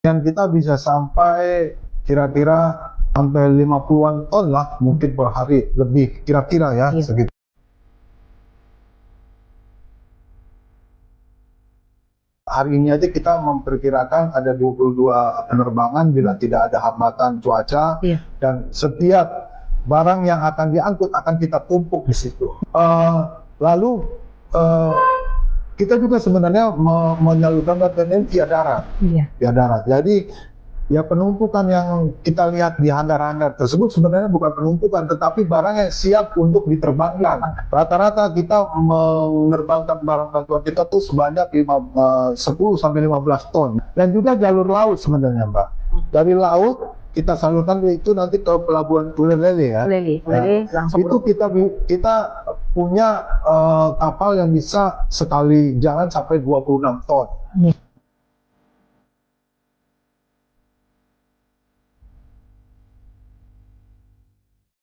yang kita bisa sampai kira-kira sampai 50-an ton lah mungkin per hari, lebih kira-kira ya, Iya. segitu. Hari ini aja kita memperkirakan ada 22 penerbangan bila tidak ada hambatan cuaca. Iya. Dan setiap barang yang akan diangkut akan kita tumpuk di situ. Lalu kita juga sebenarnya menyalurkan bantuan via darat. Iya. Via darat. Jadi ya penumpukan yang kita lihat di handar-handar tersebut sebenarnya bukan penumpukan, tetapi barang yang siap untuk diterbangkan. Rata-rata kita menerbangkan barang bantuan kita tuh sebanyak 10-15 ton. Dan juga jalur laut sebenarnya, Mbak. Dari laut kita salurkan itu nanti ke pelabuhan Buleleng ya. Buleleng langsung. Itu kita punya kapal yang bisa sekali jalan sampai 26 ton.